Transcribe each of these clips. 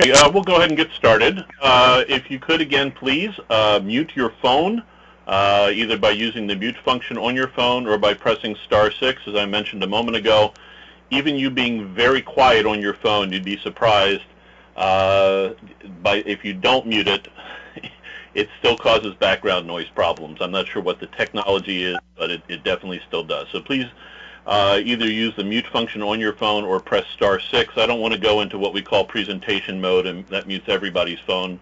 Okay, we'll go ahead and get started. If you could, again, please mute your phone, either by using the mute function on your phone or by pressing *6, as I mentioned a moment ago. Even you being very quiet on your phone, you'd be surprised if you don't mute it, it still causes background noise problems. I'm not sure what the technology is, but it definitely still does. So please either use the mute function on your phone or press *6. I don't want to go into what we call presentation mode, and that mutes everybody's phone,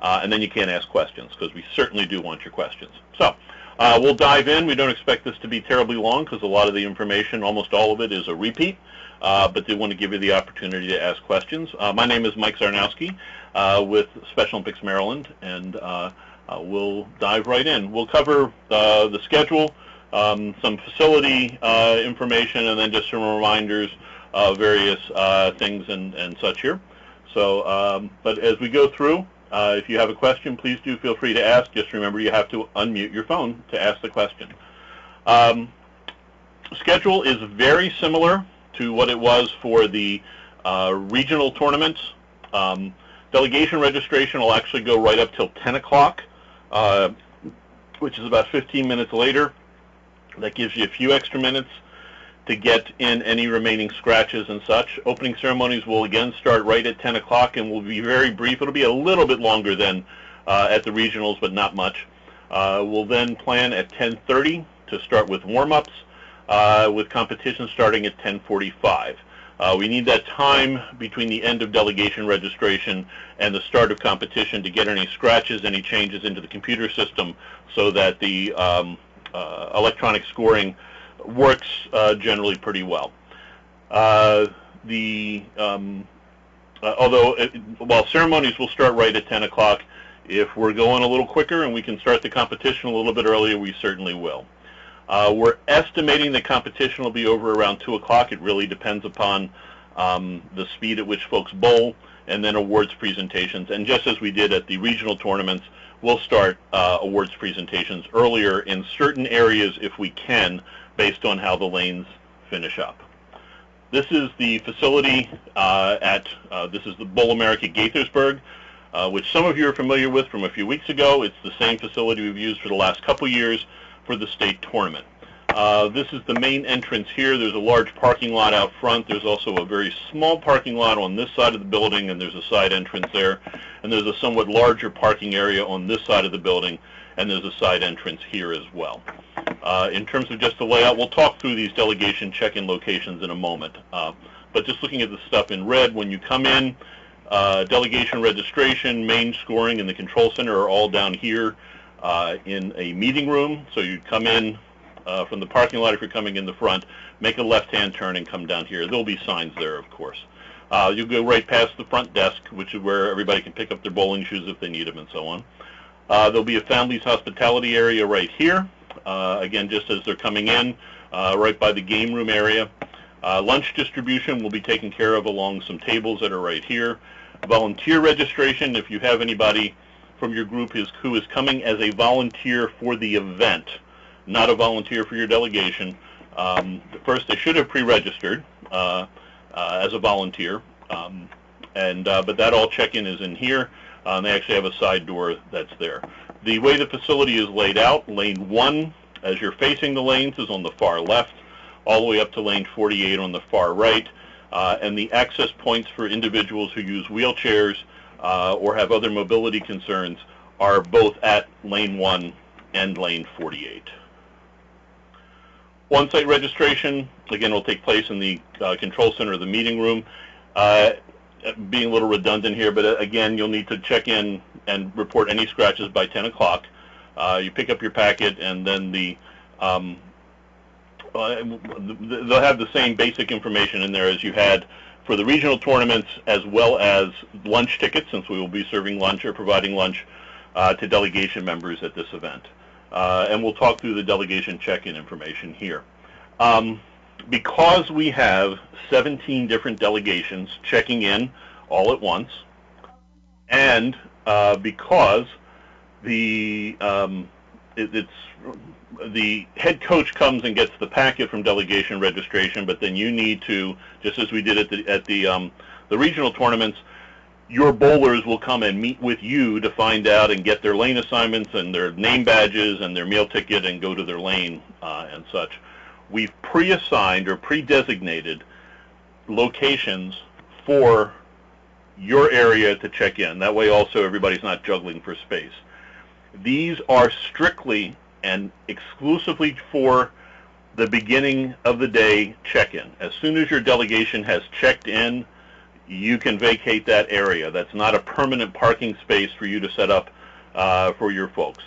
and then you can't ask questions, because we certainly do want your questions. So we'll dive in. We don't expect this to be terribly long, because a lot of the information, almost all of it, is a repeat, but do want to give you the opportunity to ask questions. My name is Mike Zarnowski with Special Olympics Maryland, and we'll dive right in. We'll cover the schedule, some facility information, and then just some reminders of various things and such here. So, but as we go through, if you have a question, please do feel free to ask. Just remember you have to unmute your phone to ask the question. Schedule is very similar to what it was for the regional tournaments. Delegation registration will actually go right up till 10 o'clock, which is about 15 minutes later. That gives you a few extra minutes to get in any remaining scratches and such. Opening ceremonies will again start right at 10 o'clock and will be very brief. It'll be a little bit longer than at the regionals, but not much. We'll then plan at 10:30 to start with warm-ups, with competition starting at 10:45. We need that time between the end of delegation registration and the start of competition to get any scratches, any changes into the computer system, so that the electronic scoring works generally pretty well. While ceremonies will start right at 10 o'clock, if we're going a little quicker and we can start the competition a little bit earlier, we certainly will. We're estimating the competition will be over around 2 o'clock. It really depends upon the speed at which folks bowl, and then awards presentations. And just as we did at the regional tournaments, we'll start awards presentations earlier in certain areas if we can, based on how the lanes finish up. This is the facility this is the Bowl America Gaithersburg, which some of you are familiar with from a few weeks ago. It's the same facility we've used for the last couple years for the state tournament. This is the main entrance here. There's a large parking lot out front. There's also a very small parking lot on this side of the building, and there's a side entrance there. And there's a somewhat larger parking area on this side of the building, and there's a side entrance here as well. In terms of just the layout, we'll talk through these delegation check-in locations in a moment. But just looking at the stuff in red, when you come in, delegation registration, main scoring, and the control center are all down here in a meeting room. So you'd come in from the parking lot if you're coming in the front, make a left-hand turn and come down here. There'll be signs there, of course. You'll go right past the front desk, which is where everybody can pick up their bowling shoes if they need them and so on. There'll be a family's hospitality area right here. Again, just as they're coming in, right by the game room area. Lunch distribution will be taken care of along some tables that are right here. Volunteer registration, if you have anybody from your group who is coming as a volunteer for the event, not a volunteer for your delegation. First, they should have pre-registered as a volunteer, but that all check-in is in here. They actually have a side door that's there. The way the facility is laid out, lane 1, as you're facing the lanes, is on the far left, all the way up to lane 48 on the far right, and the access points for individuals who use wheelchairs or have other mobility concerns are both at lane 1 and lane 48. On-site registration, again, will take place in the control center of the meeting room. Being a little redundant here, but again, you'll need to check in and report any scratches by 10 o'clock. You pick up your packet, and then they'll have the same basic information in there as you had for the regional tournaments, as well as lunch tickets, since we will be serving lunch or providing lunch to delegation members at this event. And we'll talk through the delegation check-in information here. Because we have 17 different delegations checking in all at once, and because the head coach comes and gets the packet from delegation registration, but then you need to, just as we did at the regional tournaments, your bowlers will come and meet with you to find out and get their lane assignments and their name badges and their meal ticket and go to their lane and such. We've pre-assigned or pre-designated locations for your area to check in. That way also everybody's not juggling for space. These are strictly and exclusively for the beginning of the day check-in. As soon as your delegation has checked in, you can vacate that area. That's not a permanent parking space for you to set up for your folks.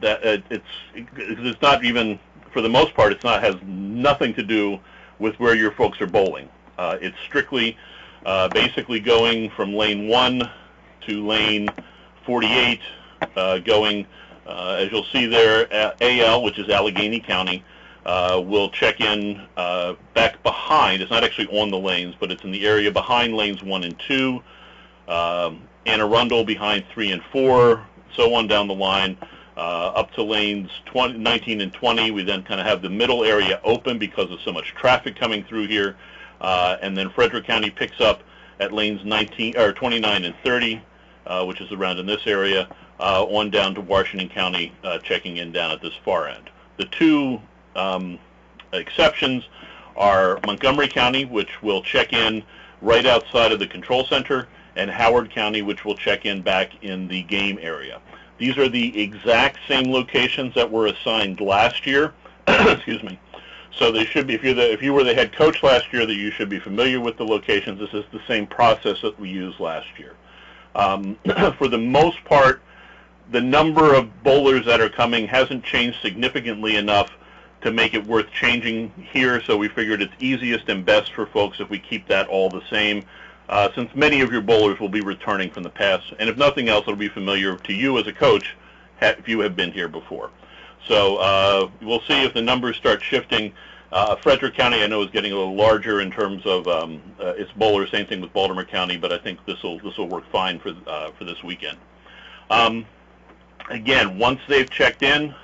It's not even, for the most part, has nothing to do with where your folks are bowling. It's strictly basically going from lane 1 to lane 48, going, as you'll see there, AL, which is Allegheny County, will check in back behind. It's not actually on the lanes, but it's in the area behind lanes 1 and 2, Anne Arundel behind 3 and 4, so on down the line, up to lanes 19 and 20. We then kind of have the middle area open because of so much traffic coming through here, and then Frederick County picks up at lanes 29 and 30, which is around in this area, on down to Washington County, checking in down at this far end. The two exceptions are Montgomery County, which will check in right outside of the control center, and Howard County, which will check in back in the game area. These are the exact same locations that were assigned last year. Excuse me. So they should be, if you were the head coach last year, that you should be familiar with the locations. This is the same process that we used last year. For the most part, the number of bowlers that are coming hasn't changed significantly enough to make it worth changing here, so we figured it's easiest and best for folks if we keep that all the same, since many of your bowlers will be returning from the past, and if nothing else, it'll be familiar to you as a coach if you have been here before. So we'll see if the numbers start shifting. Frederick County, I know, is getting a little larger in terms of its bowlers. Same thing with Baltimore County, but I think this will work fine for this weekend. Again, once they've checked in,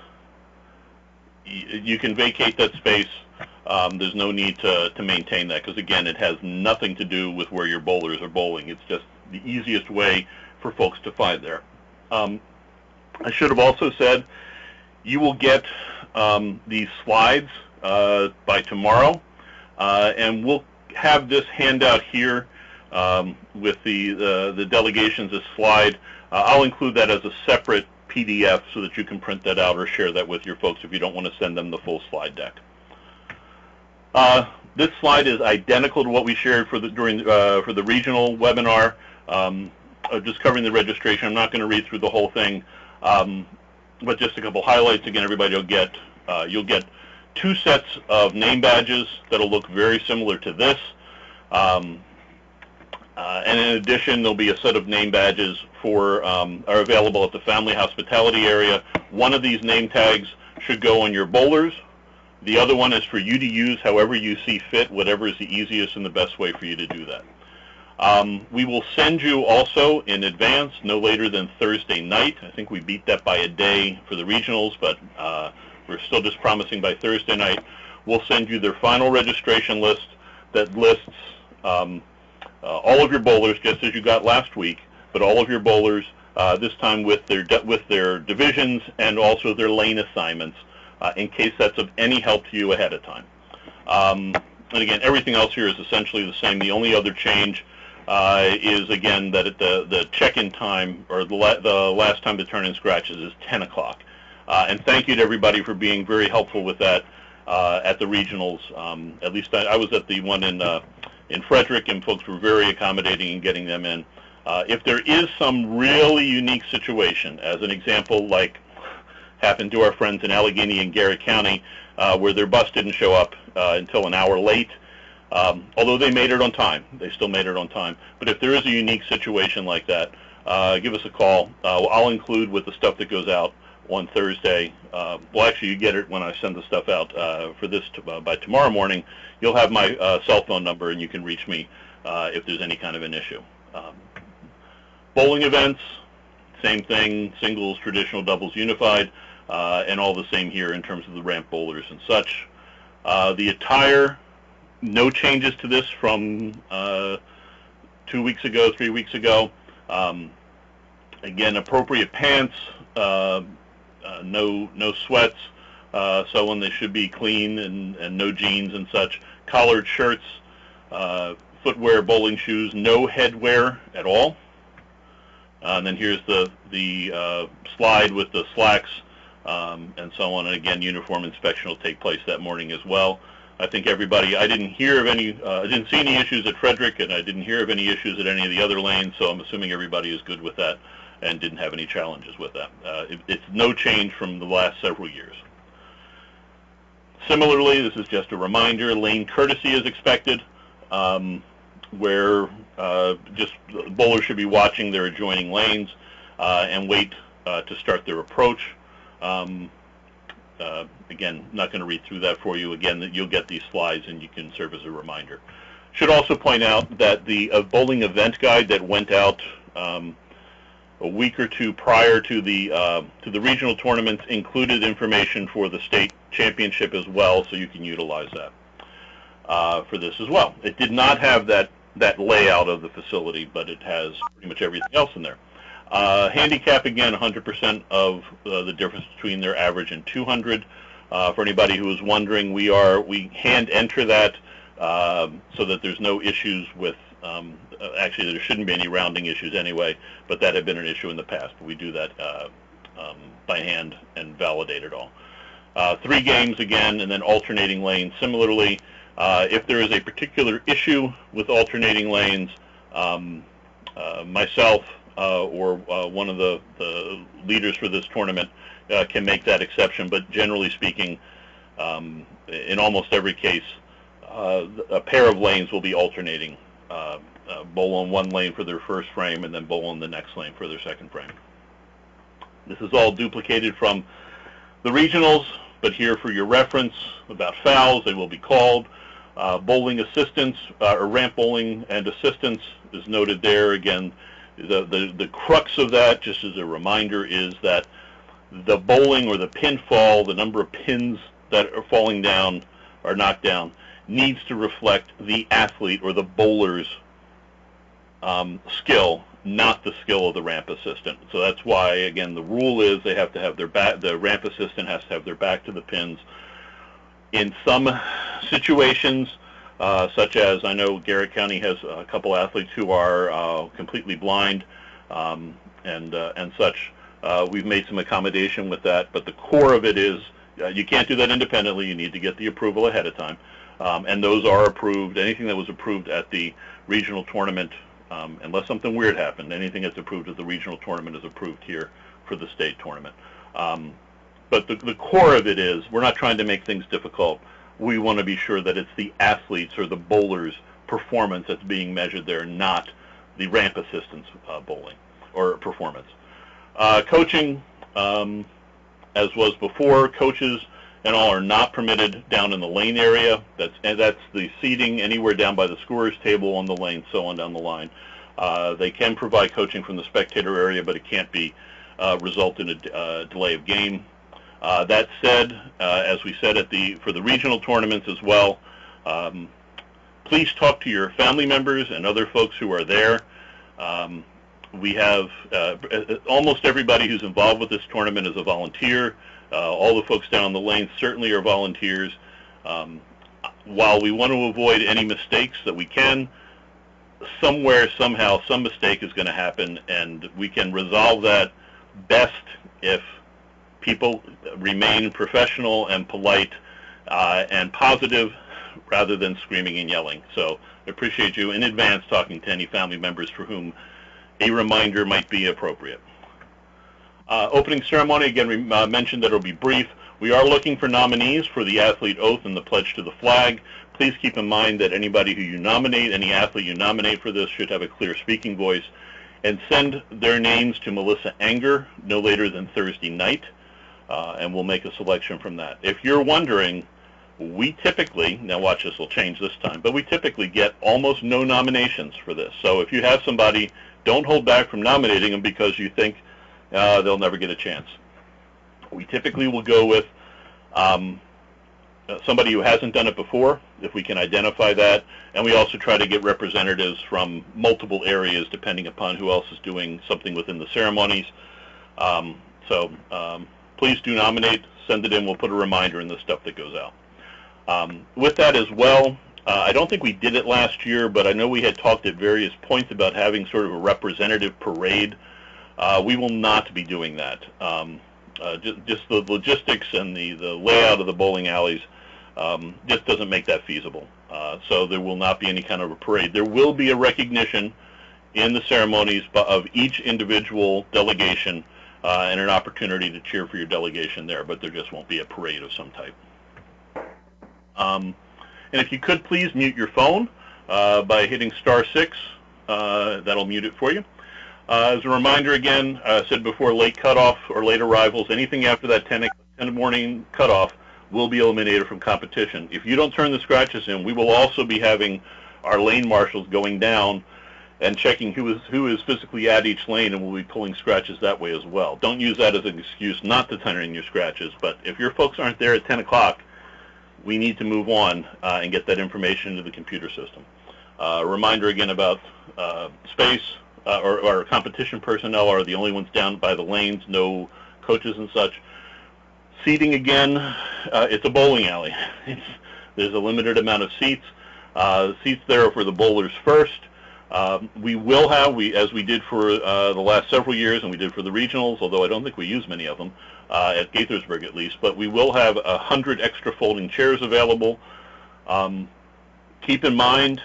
you can vacate that space. There's no need to maintain that because, again, it has nothing to do with where your bowlers are bowling. It's just the easiest way for folks to find there. I should have also said you will get these slides by tomorrow, and we'll have this handout here with the delegations, this slide. I'll include that as a separate PDF so that you can print that out or share that with your folks if you don't want to send them the full slide deck. This slide is identical to what we shared for the regional webinar, just covering the registration. I'm not going to read through the whole thing, but just a couple highlights. Again, everybody will get you'll get 2 sets of name badges that'll look very similar to this. And in addition, there'll be a set of name badges are available at the family hospitality area. One of these name tags should go on your bowlers. The other one is for you to use however you see fit, whatever is the easiest and the best way for you to do that. We will send you also in advance, no later than Thursday night. I think we beat that by a day for the regionals, but we're still just promising by Thursday night. We'll send you their final registration list that lists all of your bowlers, just as you got last week, but all of your bowlers, this time with their divisions and also their lane assignments, in case that's of any help to you ahead of time. And again, everything else here is essentially the same. The only other change is, again, that the check-in time, or the last time to turn in scratches, is 10 o'clock. And thank you to everybody for being very helpful with that at the regionals. At least I was at the one in Frederick, and folks were very accommodating in getting them in. If there is some really unique situation, as an example, like happened to our friends in Allegheny and Garrett County, where their bus didn't show up until an hour late, although they made it on time. They still made it on time. But if there is a unique situation like that, give us a call. I'll include with the stuff that goes out on Thursday. Well, actually, you get it when I send the stuff out for this by tomorrow morning. You'll have my cell phone number, and you can reach me if there's any kind of an issue. Bowling events, same thing, singles, traditional, doubles, unified, and all the same here in terms of the ramp bowlers and such. The attire, no changes to this from 2 2 weeks ago, 3 weeks ago. Again, appropriate pants, no sweats, so when they should be clean, and no jeans and such. Collared shirts, footwear, bowling shoes, no headwear at all. And then here's the slide with the slacks and so on. And again, uniform inspection will take place that morning as well. I think everybody, I didn't hear of any, I didn't see any issues at Frederick, and I didn't hear of any issues at any of the other lanes, so I'm assuming everybody is good with that and didn't have any challenges with that. It's no change from the last several years. Similarly, this is just a reminder, lane courtesy is expected, where just bowlers should be watching their adjoining lanes and wait to start their approach. Again, not going to read through that for you. Again, you'll get these slides and you can serve as a reminder. Should also point out that the bowling event guide that went out a week or two prior to the regional tournaments included information for the state championship as well, so you can utilize that for this as well. It did not have that layout of the facility, but it has pretty much everything else in there. Handicap, again, 100% of the difference between their average and 200. For anybody who is wondering, we hand enter that so that there's no issues with, actually there shouldn't be any rounding issues anyway, but that had been an issue in the past. We do that by hand and validate it all. 3 games again, and then alternating lanes. Similarly, if there is a particular issue with alternating lanes, myself or one of the leaders for this tournament can make that exception, but generally speaking, in almost every case, a pair of lanes will be alternating. Bowl on one lane for their first frame and then bowl on the next lane for their second frame. This is all duplicated from the regionals, but here for your reference about fouls, they will be called. Bowling assistance, or ramp bowling and assistance is noted there. Again, the crux of that, just as a reminder, is that the bowling or the pin fall, the number of pins that are falling down or knocked down, needs to reflect the athlete or the bowler's skill, not the skill of the ramp assistant. So that's why, again, the rule is they have to have their back, the ramp assistant has to have their back to the pins. In some situations, such as I know Garrett County has a couple athletes who are completely blind and such. We've made some accommodation with that, but the core of it is you can't do that independently. You need to get the approval ahead of time, and those are approved. Anything that was approved at the regional tournament, unless something weird happened, anything that's approved at the regional tournament is approved here for the state tournament. But the core of it is we're not trying to make things difficult. We want to be sure that it's the athletes or the bowler's performance that's being measured there, not the ramp assistant's bowling or performance. Coaching, as was before, coaches and all are not permitted down in the lane area. That's the seating anywhere down by the scorer's table on the lane, so on down the line. They can provide coaching from the spectator area, but it can't be result in a delay of game. That said, as we said for the regional tournaments as well, please talk to your family members and other folks who are there. We have almost everybody who's involved with this tournament is a volunteer. All the folks down the lane certainly are volunteers. While we want to avoid any mistakes that we can, somewhere, somehow, some mistake is going to happen, and we can resolve that best if people remain professional and polite and positive rather than screaming and yelling. So I appreciate you in advance talking to any family members for whom a reminder might be appropriate. Opening ceremony, again, we mentioned that it will be brief. We are looking for nominees for the athlete oath and the pledge to the flag. Please keep in mind that anybody who you nominate, any athlete you nominate for this, should have a clear speaking voice, and send their names to Melissa Anger no later than Thursday night, and we'll make a selection from that. If you're wondering, we typically, now watch this will change this time, but we typically get almost no nominations for this. So if you have somebody, don't hold back from nominating them because you think they'll never get a chance. We typically will go with somebody who hasn't done it before, if we can identify that, and we also try to get representatives from multiple areas depending upon who else is doing something within the ceremonies. Please do nominate, send it in, we'll put a reminder in the stuff that goes out. With that as well, I don't think we did it last year, but I know we had talked at various points about having sort of a representative parade. We will not be doing that. Just the logistics and the layout of the bowling alleys just doesn't make that feasible. So there will not be any kind of a parade. There will be a recognition in the ceremonies of each individual delegation and an opportunity to cheer for your delegation there, but there just won't be a parade of some type. And if you could please mute your phone by hitting *6, that'll mute it for you. As a reminder again, I said before, late cutoff or late arrivals, anything after that 10 in the morning cutoff will be eliminated from competition. If you don't turn the scratches in, we will also be having our lane marshals going down and checking who is physically at each lane, and we'll be pulling scratches that way as well. Don't use that as an excuse not to turn in your scratches, but if your folks aren't there at 10 o'clock, we need to move on and get that information into the computer system. Reminder again about space, or competition personnel are the only ones down by the lanes, no coaches and such. Seating again, it's a bowling alley. There's a limited amount of seats. Seats there are for the bowlers first. We will have, as we did for the last several years, and we did for the regionals, although I don't think we use many of them, at Gaithersburg at least, but we will have 100 extra folding chairs available. Keep in mind,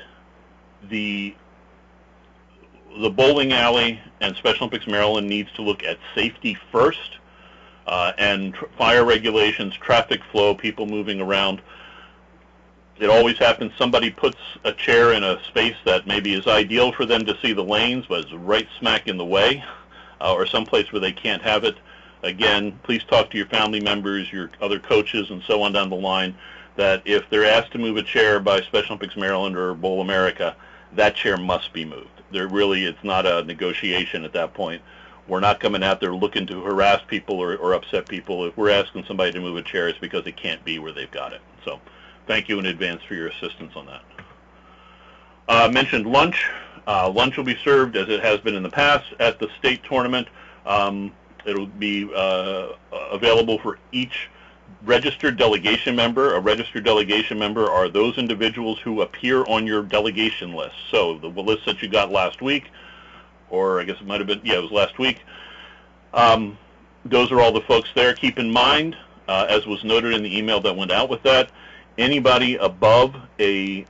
the bowling alley and Special Olympics Maryland needs to look at safety first, and fire regulations, traffic flow, people moving around. It always happens somebody puts a chair in a space that maybe is ideal for them to see the lanes, but is right smack in the way, or someplace where they can't have it. Again, please talk to your family members, your other coaches, and so on down the line, that if they're asked to move a chair by Special Olympics Maryland or Bowl America, that chair must be moved. It's not a negotiation at that point. We're not coming out there looking to harass people or upset people. If we're asking somebody to move a chair, it's because it can't be where they've got it. So thank you in advance for your assistance on that. Mentioned lunch. Lunch will be served, as it has been in the past, at the state tournament. It'll be available for each registered delegation member. A registered delegation member are those individuals who appear on your delegation list. So the list that you got last week, or I guess it might have been, yeah, it was last week. Those are all the folks there. Keep in mind, as was noted in the email that went out with that, anybody above any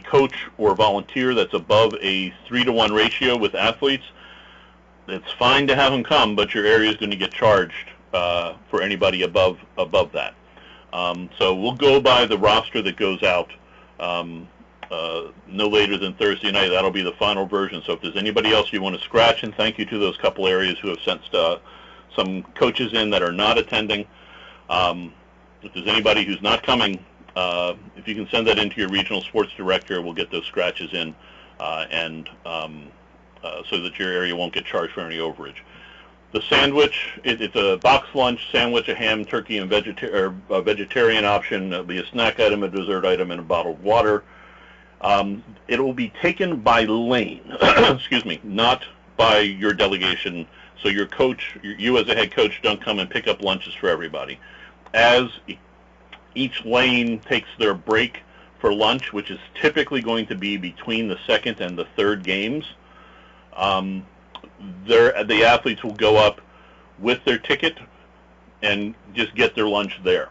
coach or volunteer that's above a 3-to-1 ratio with athletes, it's fine to have them come, but your area is going to get charged for anybody above that. So we'll go by the roster that goes out no later than Thursday night. That'll be the final version. So if there's anybody else you want to scratch, and thank you to those couple areas who have sent some coaches in that are not attending. If there's anybody who's not coming, if you can send that into your regional sports director, we'll get those scratches in, so that your area won't get charged for any overage. The sandwich, it's a box lunch sandwich, a ham, turkey, and vegetarian option. It'll be a snack item, a dessert item, and a bottled water. It will be taken by lane, excuse me, not by your delegation. So your coach, you as a head coach, don't come and pick up lunches for everybody. As each lane takes their break for lunch, which is typically going to be between the second and the third games, the athletes will go up with their ticket and just get their lunch there.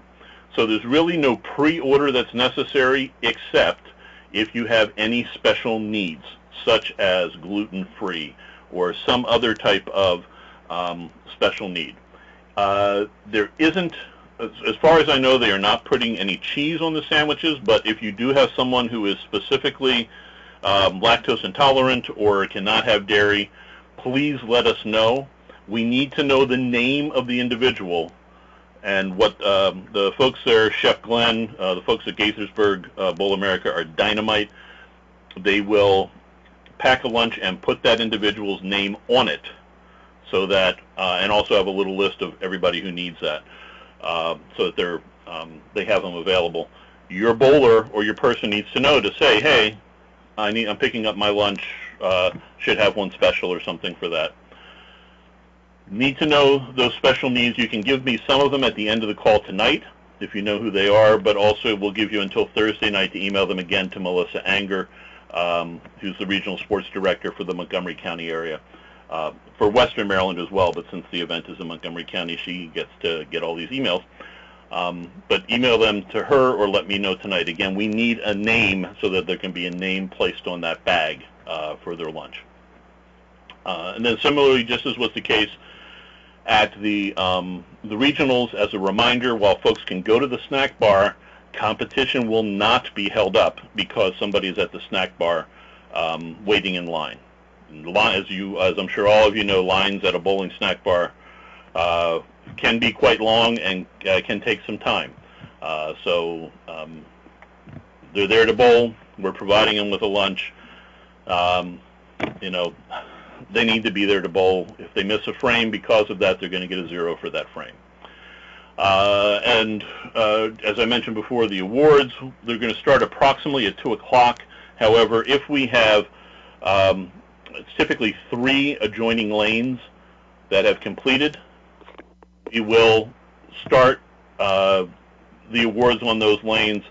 So there's really no pre-order that's necessary, except if you have any special needs, such as gluten-free or some other type of special need. There isn't, as far as I know, they are not putting any cheese on the sandwiches, but if you do have someone who is specifically lactose intolerant or cannot have dairy, please let us know. We need to know the name of the individual, and what the folks there, Chef Glenn, the folks at Gaithersburg Bowl America are dynamite. They will pack a lunch and put that individual's name on it, so that, and also have a little list of everybody who needs that, so that they have them available. Your bowler or your person needs to know to say, hey, I'm picking up my lunch, should have one special or something for that. Need to know those special needs. You can give me some of them at the end of the call tonight if you know who they are, but also we'll give you until Thursday night to email them again to Melissa Anger, who's the Regional Sports Director for the Montgomery County area, for Western Maryland as well, but since the event is in Montgomery County, she gets to get all these emails. But email them to her or let me know tonight. Again, we need a name so that there can be a name placed on that bag for their lunch. And then similarly, just as was the case at the regionals, as a reminder, while folks can go to the snack bar, competition will not be held up because somebody is at the snack bar waiting in line. As I'm sure all of you know, lines at a bowling snack bar can be quite long and can take some time. So they're there to bowl. We're providing them with a lunch. They need to be there to bowl. If they miss a frame because of that, they're going to get a 0 for that frame. And as I mentioned before, the awards, they're going to start approximately at 2 o'clock. However, if we have it's typically 3 adjoining lanes that have completed, we will start the awards on those lanes.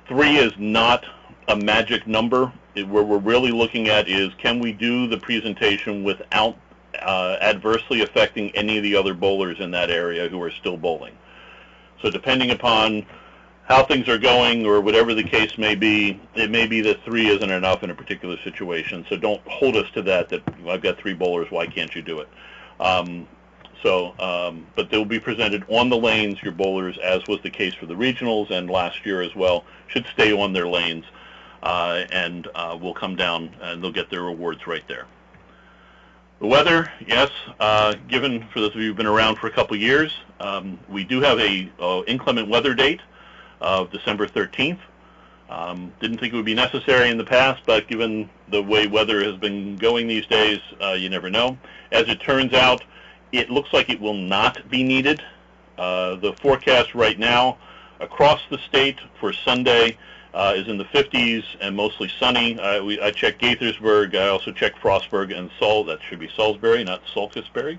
3 is not a magic number. Where we're really looking at is, can we do the presentation without adversely affecting any of the other bowlers in that area who are still bowling? So depending upon how things are going or whatever the case may be, it may be that 3 isn't enough in a particular situation. So don't hold us to that I've got 3 bowlers, why can't you do it? But they'll be presented on the lanes. Your bowlers, as was the case for the regionals and last year as well, should stay on their lanes. And will come down and they'll get their awards right there. The weather, yes, given for those of you who've been around for a couple years, we do have a inclement weather date of December 13th. Didn't think it would be necessary in the past, but given the way weather has been going these days, you never know. As it turns out, it looks like it will not be needed. The forecast right now across the state for Sunday is in the 50s and mostly sunny. I checked Gaithersburg. I also checked Frostburg and that should be Salisbury, not Salkisbury.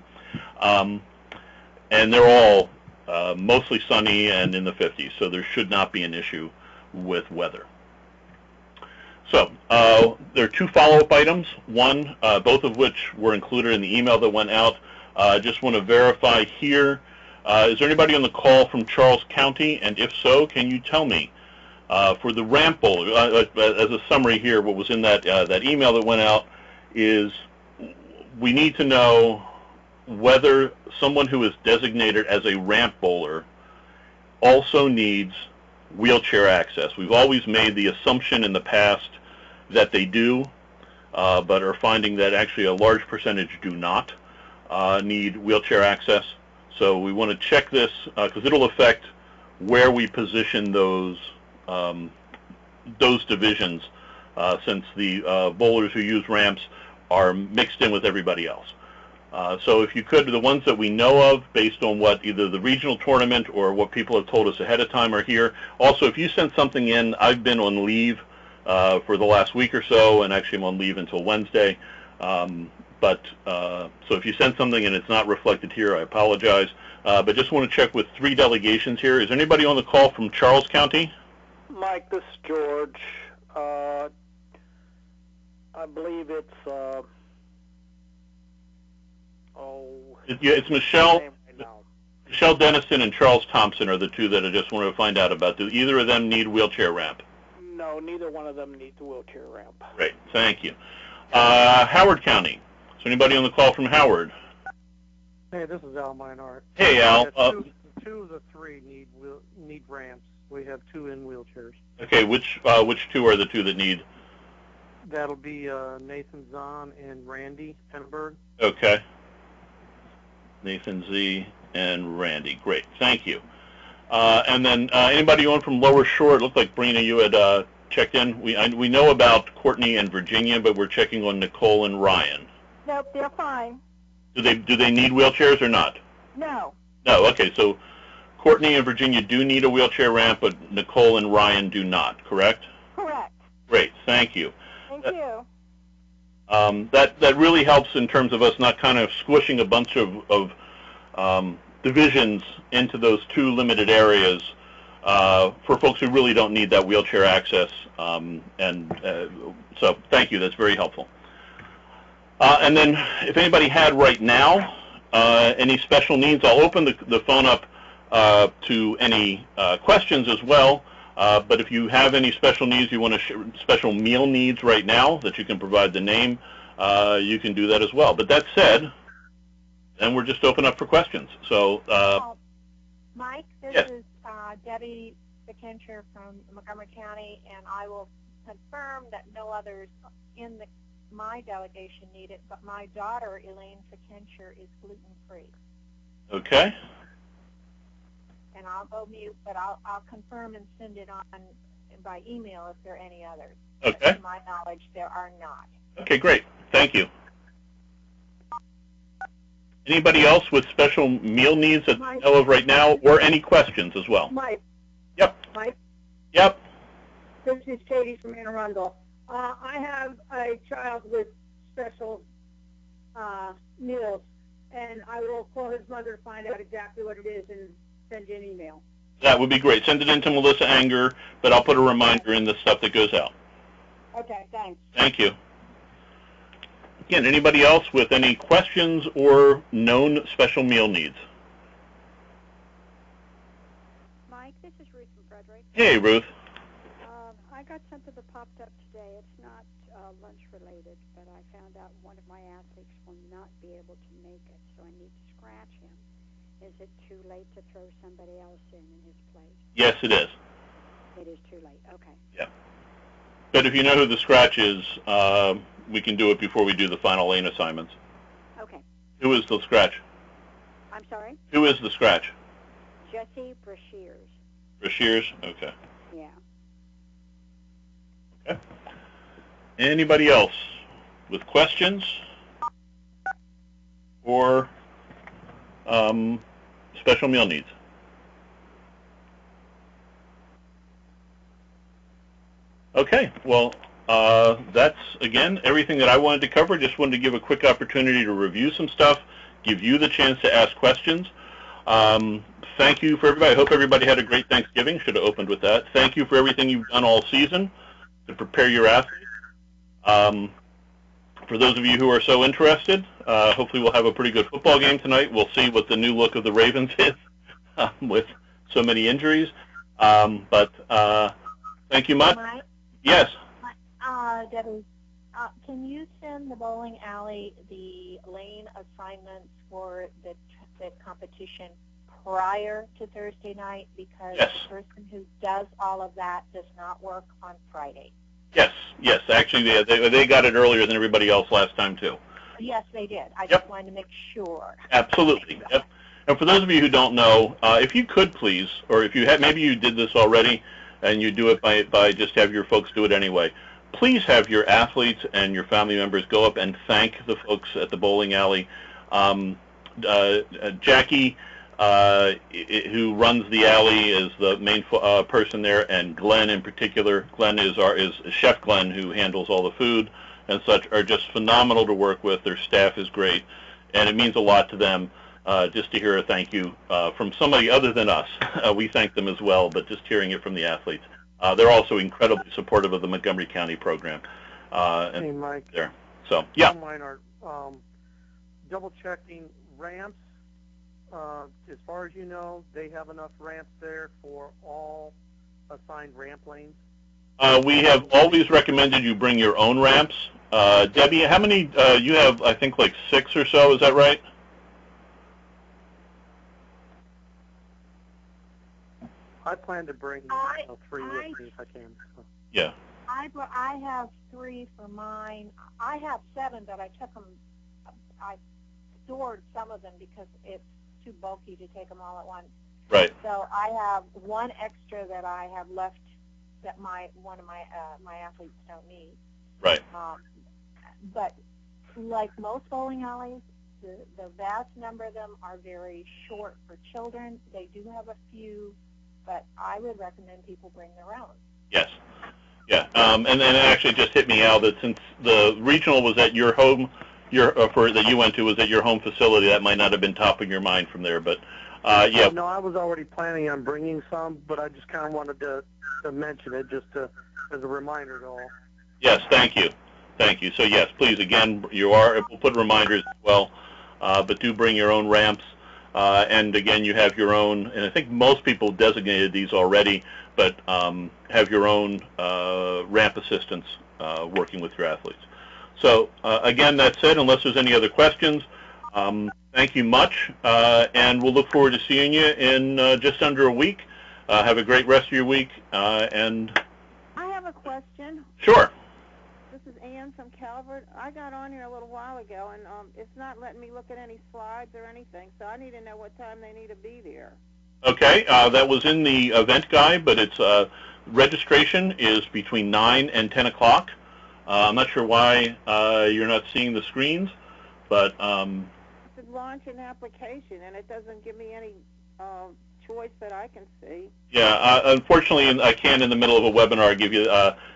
And they're all mostly sunny and in the 50s, so there should not be an issue with weather. So there are 2 follow-up items, one, both of which were included in the email that went out. I just want to verify here, is there anybody on the call from Charles County? And if so, can you tell me? For the ramp bowler, as a summary here, what was in that email that went out is we need to know whether someone who is designated as a ramp bowler also needs wheelchair access. We've always made the assumption in the past that they do, but are finding that actually a large percentage do not need wheelchair access. So we want to check this because it'll affect where we position those divisions, since the bowlers who use ramps are mixed in with everybody else. So if you could, the ones that we know of, based on what either the regional tournament or what people have told us ahead of time, are here. Also, if you send something in, I've been on leave for the last week or so, and actually I'm on leave until Wednesday. So if you send something and it's not reflected here, I apologize. But just want to check with 3 delegations here. Is there anybody on the call from Charles County? Mike, this is George. I believe it's it's Michelle. Michelle Dennison and Charles Thompson are the 2 that I just wanted to find out about. Do either of them need wheelchair ramp? No, neither one of them needs a wheelchair ramp. Great, thank you. Howard County. Is there anybody on the call from Howard? Hey, this is Al Minart. Hey, Al. 2 of the 3 need ramps. We have 2 in wheelchairs. Okay, which 2 are the 2 that need? That'll be Nathan Zahn and Randy Penberg. Okay. Nathan Z and Randy. Great, thank you. And then anybody on from Lower Shore? It looked like Brina, you had checked in. We know about Courtney and Virginia, but we're checking on Nicole and Ryan. Nope, they're fine. Do they need wheelchairs or not? No. No. Okay, so Courtney and Virginia do need a wheelchair ramp, but Nicole and Ryan do not, correct? Correct. Great, thank you. Thank you. That really helps in terms of us not kind of squishing a bunch of divisions into those two limited areas for folks who really don't need that wheelchair access. So thank you, that's very helpful. And then if anybody had right now any special needs, I'll open the phone up to any questions as well. But if you have any special needs, you want to special meal needs right now that you can provide the name, you can do that as well. But that said, then we're just open up for questions. So, Mike, this yes. is Debbie Fikencher from Montgomery County, and I will confirm that no others in my delegation need it, but my daughter, Elaine Fikencher, is gluten-free. Okay. And I'll go mute, but I'll confirm and send it on by email if there are any others. Okay. But to my knowledge, there are not. Okay, great. Thank you. Anybody else with special meal needs that you know of right now, or any questions as well? Mike. Yep. Mike. Yep. This is Katie from Anne Arundel. I have a child with special meals, and I will call his mother to find out exactly what it is and send you an email. That would be great. Send it in to Melissa Anger, but I'll put a reminder in the stuff that goes out. Okay, thanks. Thank you. Again, anybody else with any questions or known special meal needs? Mike, this is Ruth from Frederick. Hey, Ruth. I got something that popped up today. It's not lunch related, but I found out one of my athletes will not be able to make it, so I need to scratch him. Is it too late to throw somebody else in his place? Yes, it is. It is too late. Okay. Yeah. But if you know who the scratch is, we can do it before we do the final lane assignments. Okay. Who is the scratch? I'm sorry? Who is the scratch? Jesse Brashears. Brashears? Okay. Yeah. Okay. Anybody else with questions or special meal needs? Okay, well, that's, again, everything that I wanted to cover. Just wanted to give a quick opportunity to review some stuff, give you the chance to ask questions. Thank you for everybody. I hope everybody had a great Thanksgiving. Should have opened with that. Thank you for everything you've done all season to prepare your athletes. For those of you who are so interested, hopefully we'll have a pretty good football game tonight. We'll see what the new look of the Ravens is with so many injuries. But thank you much. Mike? Yes. Debbie, can you send the bowling alley the lane assignments for the competition prior to Thursday night? Because Yes. the person who does all of that does not work on Friday. Yes, yes. Actually, they got it earlier than everybody else last time, too. Yes, they did. I Yep. just wanted to make sure. Absolutely. Yep. And for those of you who don't know, if you could please, or if you had, maybe you did this already, and you do it by just have your folks do it anyway, please have your athletes and your family members go up and thank the folks at the bowling alley. Jackie, who runs the alley, is the main person there, and Glenn in particular. Glenn is Chef Glenn, who handles all the food and such, are just phenomenal to work with. Their staff is great, and it means a lot to them just to hear a thank you from somebody other than us. We thank them as well, but just hearing it from the athletes. They're also incredibly supportive of the Montgomery County program. Hey, Mike. There. So, yeah. Mine are double-checking ramps. As far as you know, they have enough ramps there for all assigned ramp lanes? We have always recommended you bring your own ramps. Debbie, how many, you have, I think, like 6 or so, is that right? I plan to bring 3 with me if I can. So. Yeah. I have 3 for mine. I have 7, but I took them. I stored some of them because it's too bulky to take them all at once. Right. So I have 1 extra that I have left that one of my athletes don't need. Right. But like most bowling alleys, the vast number of them are very short for children. They do have a few, but I would recommend people bring their own. Yes. Yeah. And then it actually just hit me out that since the regional was at your home, that you went to was at your home facility, that might not have been top of your mind from there. But yeah. No, I was already planning on bringing some, but I just kind of wanted to mention it just as a reminder to all. Yes, thank you. Thank you. So yes, please, again, we'll put reminders as well, but do bring your own ramps. And again, you have your own, and I think most people designated these already, but have your own ramp assistants working with your athletes. So again, that said, unless there's any other questions, thank you much, and we'll look forward to seeing you in just under a week. Have a great rest of your week, and I have a question. Sure. This is Ann from Calvert. I got on here a little while ago, and it's not letting me look at any slides or anything, so I need to know what time they need to be there. Okay, that was in the event guide, but it's registration is between 9 and 10 o'clock. I'm not sure why you're not seeing the screens, but It said launch an application, and it doesn't give me any choice that I can see. yeah, unfortunately, I can't in the middle of a webinar give you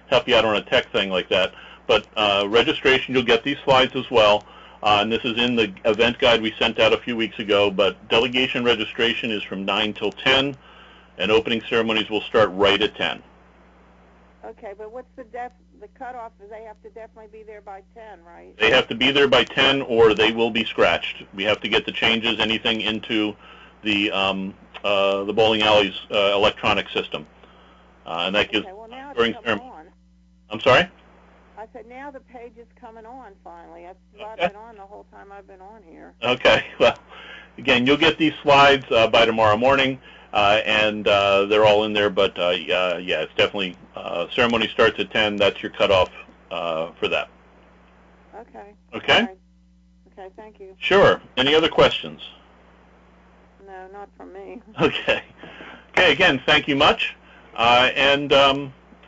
help you out on a tech thing like that. But registration, you'll get these slides as well. And this is in the event guide we sent out a few weeks ago. But delegation registration is from 9 till 10, and opening ceremonies will start right at 10. Okay, but what's the cutoff? Is they have to definitely be there by 10, right? They have to be there by 10, or they will be scratched. We have to get the changes, anything into the bowling alley's electronic system, and that gives during ceremony. I'm sorry? I said now the page is coming on finally. I've been on the whole time I've been on here. Okay. Well, again, you'll get these slides by tomorrow morning, and they're all in there. But yeah, it's definitely ceremony starts at 10. That's your cutoff for that. Okay. Okay. Right. Okay. Thank you. Sure. Any other questions? No, not from me. Okay. Okay. Again, thank you much, and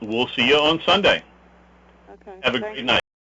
we'll see you on Sunday. Okay. Have a great night.